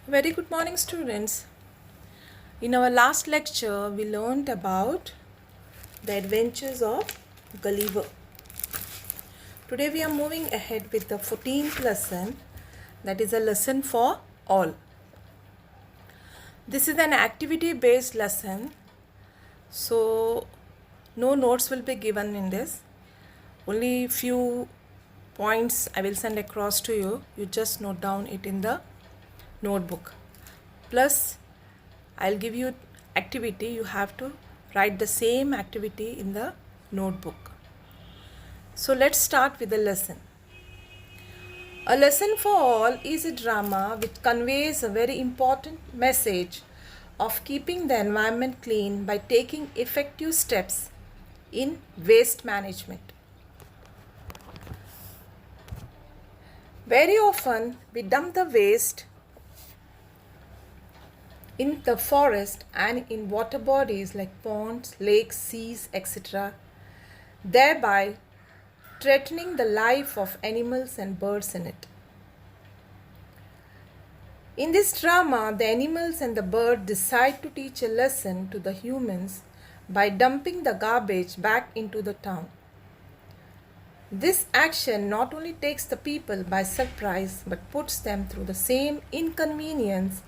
Very good morning, students. In our last lecture, we learned about the adventures of Gulliver. Today, we are moving ahead with the 14th lesson, that is a lesson for all. This is an activity based lesson, so no notes will be given in this. Only few points I will send across to you. You just note down it in the notebook. Plus, I'll give you activity. You have to write the same activity in the notebook. So let's start with the lesson. A Lesson for All is a drama which conveys a very important message of keeping the environment clean by taking effective steps in waste management. Very often we dump the waste in the forest and in water bodies like ponds, lakes, seas, etc., thereby threatening the life of animals and birds in it. In this drama, the animals and the bird decide to teach a lesson to the humans by dumping the garbage back into the town. This action not only takes the people by surprise but puts them through the same inconvenience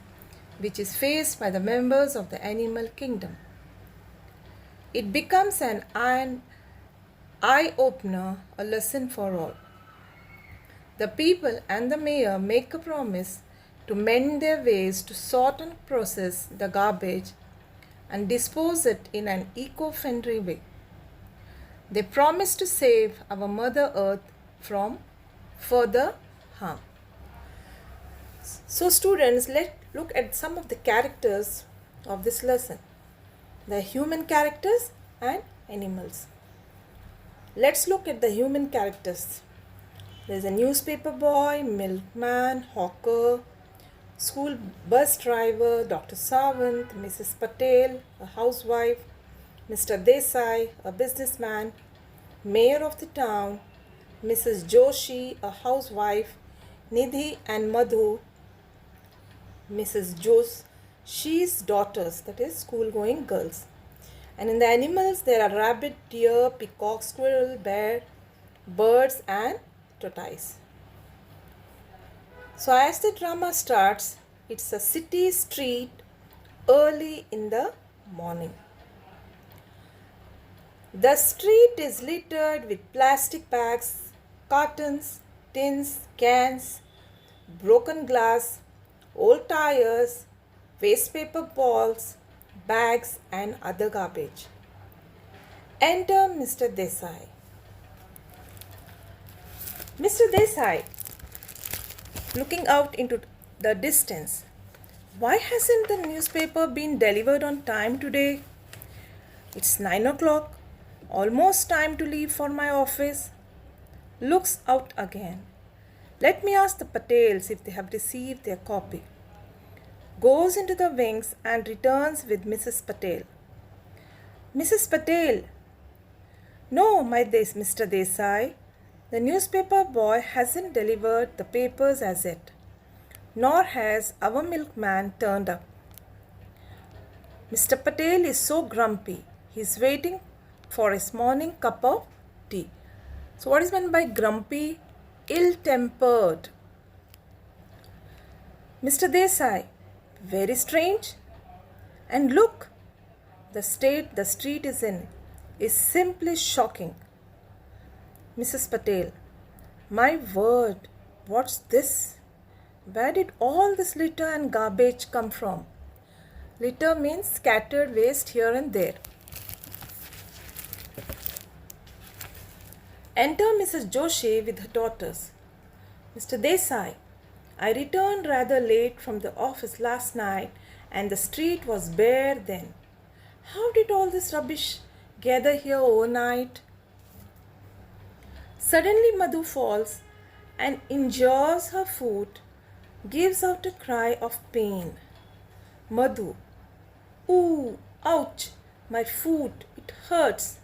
which is faced by the members of the animal kingdom. It becomes an eye-opener, a lesson for all. The people and the mayor make a promise to mend their ways to sort and process the garbage and dispose it in an eco-friendly way. They promise to save our Mother Earth from further harm. So students, let's look at some of the characters of this lesson. The human characters and animals. Let's look at the human characters. There's a newspaper boy, milkman, hawker, school bus driver, Dr. Sawant, Mrs. Patel, a housewife, Mr. Desai, a businessman, mayor of the town, Mrs. Joshi, a housewife, Nidhi and Madhu, Mrs. Joshi's daughters, that is school-going girls. And in the animals, there are rabbit, deer, peacock, squirrel, bear, birds and tortoise. So as the drama starts, it's a city street early in the morning. The street is littered with plastic bags, cartons, tins, cans, broken glass, old tires, waste paper balls, bags and other garbage. Enter Mr. Desai. Mr. Desai, looking out into the distance, why hasn't the newspaper been delivered on time today? It's 9 o'clock, almost time to leave for my office. Looks out again. Let me ask the Patels if they have received their copy. Goes into the wings and returns with Mrs. Patel. Mrs. Patel. No, Mr. Desai. The newspaper boy hasn't delivered the papers as yet, nor has our milkman turned up. Mr. Patel is so grumpy. He's waiting for his morning cup of tea. So what is meant by grumpy? Ill-tempered. Mr. Desai, very strange. And look, the state the street is in is simply shocking. Mrs. Patel, my word, what's this? Where did all this litter and garbage come from? Litter means scattered waste here and there. Enter Mrs. Joshi with her daughters. Mr. Desai, I returned rather late from the office last night and the street was bare then. How did all this rubbish gather here overnight? Suddenly Madhu falls and injures her foot, gives out a cry of pain. Madhu, ooh, ouch, my foot, it hurts.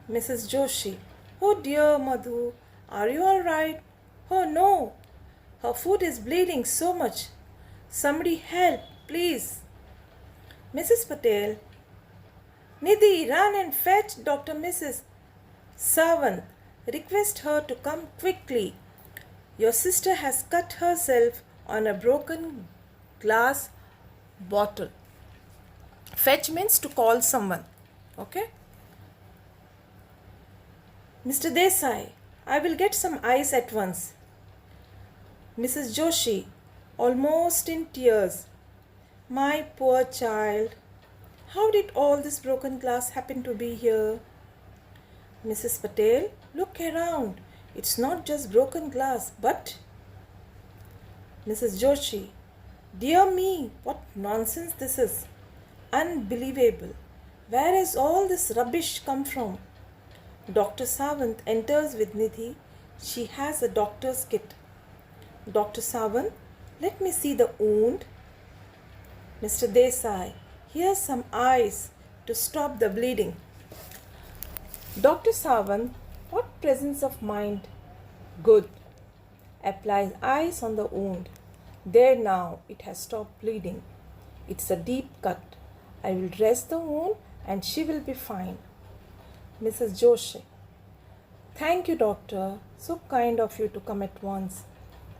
Mrs. Joshi, oh dear Madhu, are you all right? Oh no, her foot is bleeding so much. Somebody help, please. Mrs. Patel. Nidhi, run and fetch Dr. Mrs. Servant. Request her to come quickly. Your sister has cut herself on a broken glass bottle. Fetch means to call someone. Okay? Mr. Desai, I will get some ice at once. Mrs. Joshi, almost in tears. My poor child. How did all this broken glass happen to be here? Mrs. Patel, look around. It's not just broken glass, but... Mrs. Joshi, dear me, what nonsense this is. Unbelievable. Where has all this rubbish come from? Dr. Sawant enters with Nidhi. She has a doctor's kit. Dr. Sawant, let me see the wound. Mr. Desai, here's some ice to stop the bleeding. Dr. Sawant, what presence of mind? Good. Applies ice on the wound. There now, it has stopped bleeding. It's a deep cut. I will dress the wound and she will be fine. Mrs. Joshi, thank you, doctor. So kind of you to come at once.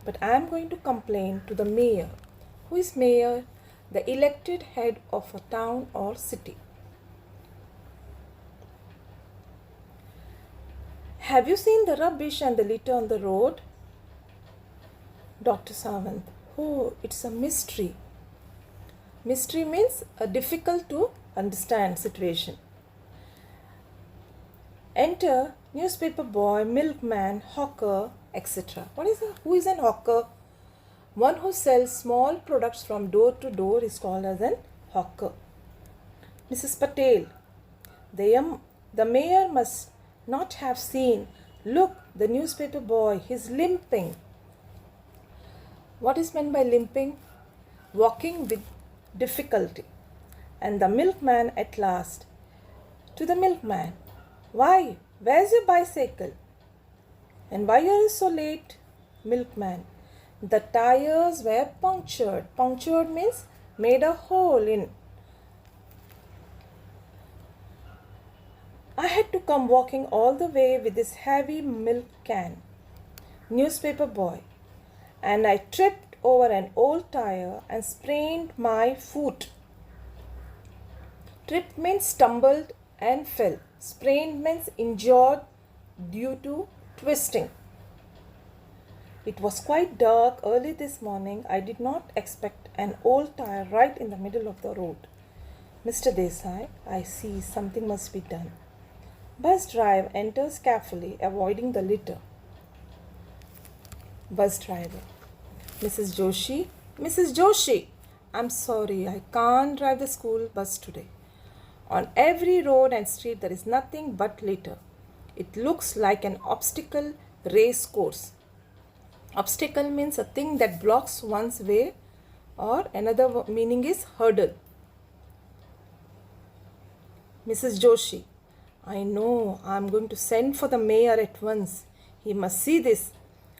But I am going to complain to the mayor. Who is mayor? The elected head of a town or city. Have you seen the rubbish and the litter on the road? Dr. Sawant, oh, it's a mystery. Mystery means a difficult to understand situation. Enter newspaper boy, milkman, hawker, etc. Who is an hawker? One who sells small products from door to door is called as an hawker. Mrs. Patel, the mayor must not have seen. Look, the newspaper boy, he's limping. What is meant by limping? Walking with difficulty. And the milkman at last. To the milkman, why? Where's your bicycle? And why are you so late? Milkman, the tires were punctured. Punctured means made a hole in. I had to come walking all the way with this heavy milk can. Newspaper boy, and I tripped over an old tire and sprained my foot. Tripped means stumbled and fell. Sprained means injured due to twisting. It was quite dark early this morning. I did not expect an old tire right in the middle of the road. Mr. Desai, I see something must be done. Bus driver enters carefully, avoiding the litter. Bus driver, Mrs. Joshi, I'm sorry, I can't drive the school bus today. On every road and street there is nothing but litter. It looks like an obstacle race course. Obstacle means a thing that blocks one's way, or another meaning is hurdle. Mrs. Joshi, I know, I am going to send for the mayor at once. He must see this.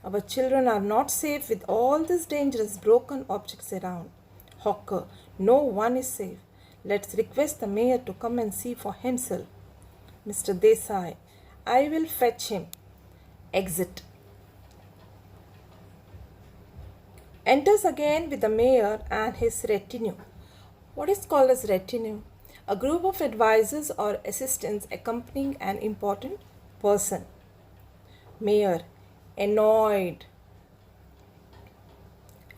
Our children are not safe with all these dangerous broken objects around. Hawker, no one is safe. Let's request the mayor to come and see for himself. Mr. Desai, I will fetch him. Exit. Enters again with the mayor and his retinue. What is called as retinue? A group of advisors or assistants accompanying an important person. Mayor, annoyed.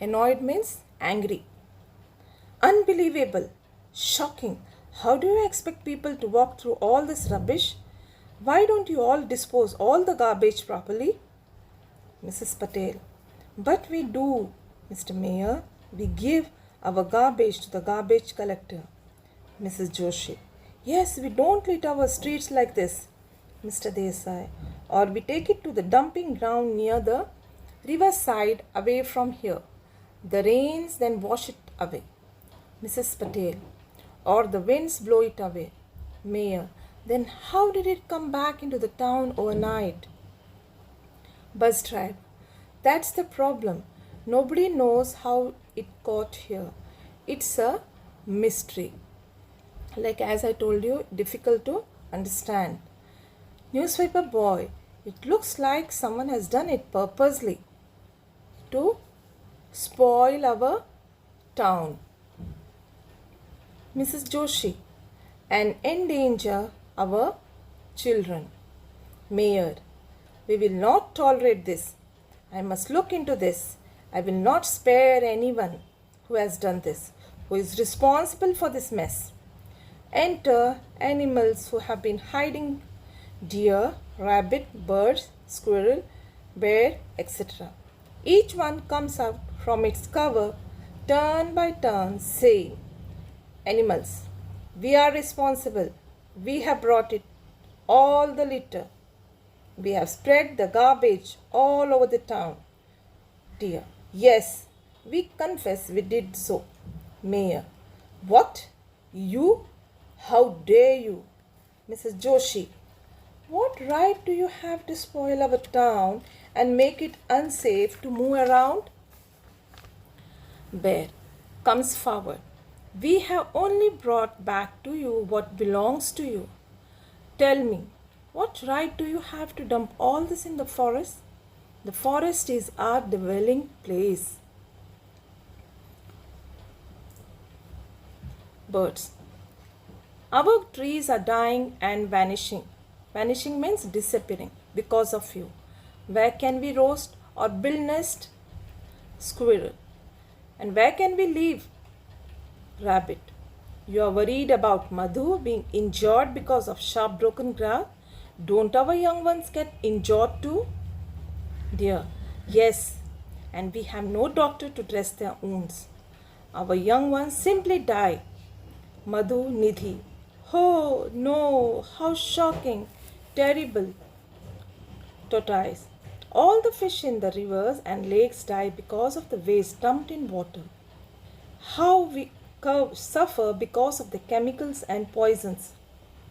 Annoyed means angry. Unbelievable. Shocking. How do you expect people to walk through all this rubbish? Why don't you all dispose all the garbage properly? Mrs. Patel, but we do, Mr. Mayor. We give our garbage to the garbage collector. Mrs. Joshi, yes, we don't litter our streets like this. Mr. Desai, or we take it to the dumping ground near the riverside away from here. The rains then wash it away. Mrs. Patel, or the winds blow it away. Mayor, then how did it come back into the town overnight? Bus driver, that's the problem. Nobody knows how it got here. It's a mystery. Like as I told you, difficult to understand. Newspaper boy, it looks like someone has done it purposely to spoil our town. Mrs. Joshi, and endanger our children. Mayor, we will not tolerate this. I must look into this. I will not spare anyone who has done this, who is responsible for this mess. Enter animals who have been hiding: deer, rabbit, birds, squirrel, bear, etc. Each one comes out from its cover turn by turn, saying, Animals, we are responsible. We have brought it, all the litter. We have spread the garbage all over the town. Dear, yes, we confess we did so. Mayor, what? You? How dare you? Mrs. Joshi, what right do you have to spoil our town and make it unsafe to move around? Bear comes forward. We have only brought back to you what belongs to you. Tell me, what right do you have to dump all this in the forest? The forest is our dwelling place. Birds. Our trees are dying and vanishing. Vanishing means disappearing because of you. Where can we roast or build nest? Squirrel. And where can we live? Rabbit. You are worried about Madhu being injured because of sharp broken grass. Don't our young ones get injured too? Dear, yes, and we have no doctor to dress their wounds. Our young ones simply die. Madhu, Nidhi. Oh no, how shocking, terrible. Tortoise. All the fish in the rivers and lakes die because of the waste dumped in water. How we suffer because of the chemicals and poisons.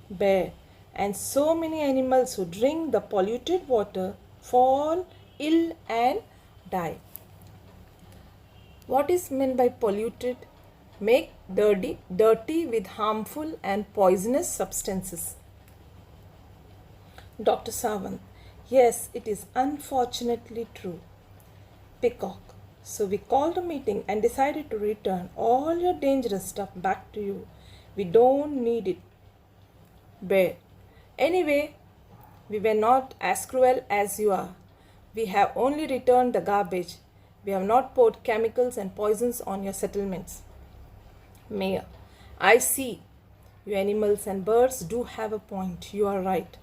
Bear. And so many animals who drink the polluted water fall ill and die. What is meant by polluted? Make dirty with harmful and poisonous substances. Dr. Sawant. Yes, it is unfortunately true. Peacock. So we called a meeting and decided to return all your dangerous stuff back to you. We don't need it. Bear. Anyway, we were not as cruel as you are. We have only returned the garbage. We have not poured chemicals and poisons on your settlements. Mayor. I see. You animals and birds do have a point. You are right.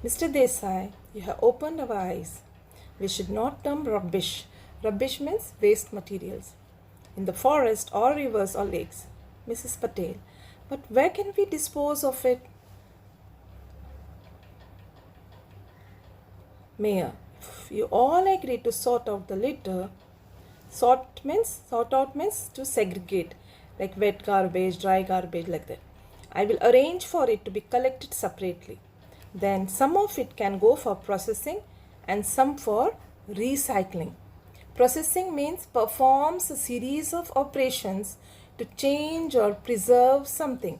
Mr. Desai, you have opened our eyes. We should not dump rubbish. Rubbish means waste materials in the forest or rivers or lakes. Mrs. Patel, but where can we dispose of it? Mayor, if you all agree to sort out the litter, sort out means to segregate, like wet garbage, dry garbage, like that. I will arrange for it to be collected separately. Then some of it can go for processing and some for recycling. Processing means performs a series of operations to change or preserve something.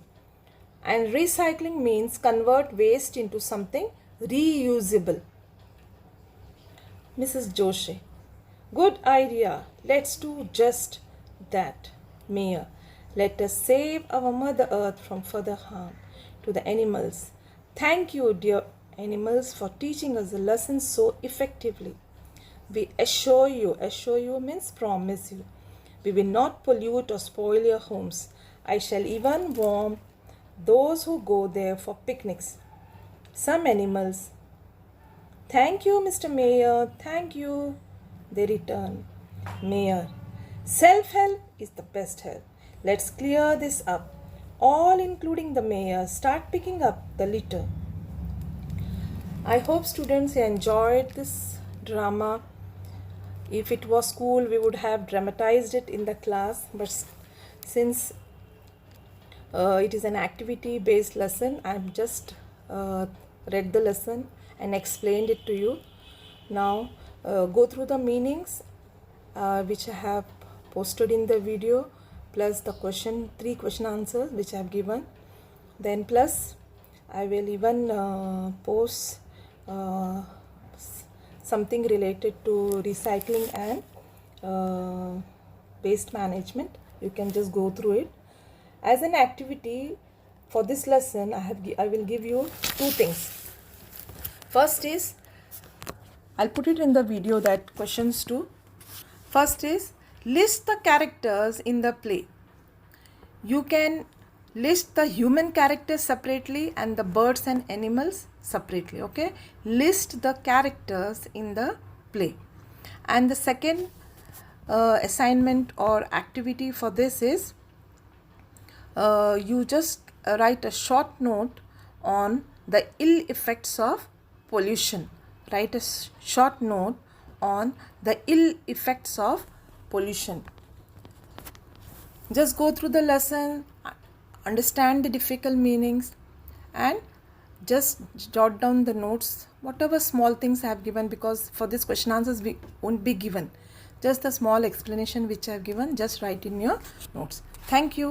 And recycling means convert waste into something reusable. Mrs. Joshi. Good idea. Let's do just that. Mayor. Let us save our Mother Earth from further harm to the animals. Thank you, dear animals, for teaching us the lesson so effectively. We assure you means promise you, we will not pollute or spoil your homes. I shall even warn those who go there for picnics. Some animals. Thank you, Mr. Mayor, thank you. They return. Mayor. Self-help is the best help. Let's clear this up. All, including the mayor, start picking up the litter. I hope students enjoyed this drama. If it was school, we would have dramatized it in the class. But since it is an activity-based lesson, I've just read the lesson and explained it to you. Now, go through the meanings which I have posted in the video, plus the three question answers which I have given. Then plus I will even post something related to recycling and waste management. You can just go through it. As an activity for this lesson, I will give you two things. First is, I'll put it in the video, that questions too. First is, list the characters in the play. You can list the human characters separately and the birds and animals separately. Okay, list the characters in the play. And the second assignment or activity for this is, you just write a short note on the ill effects of pollution. Write a short note on the ill effects of pollution. Just go through the lesson, understand the difficult meanings, and just jot down the notes, whatever small things I have given, because for this question answers won't be given. Just the small explanation which I have given, just write in your notes. Thank you.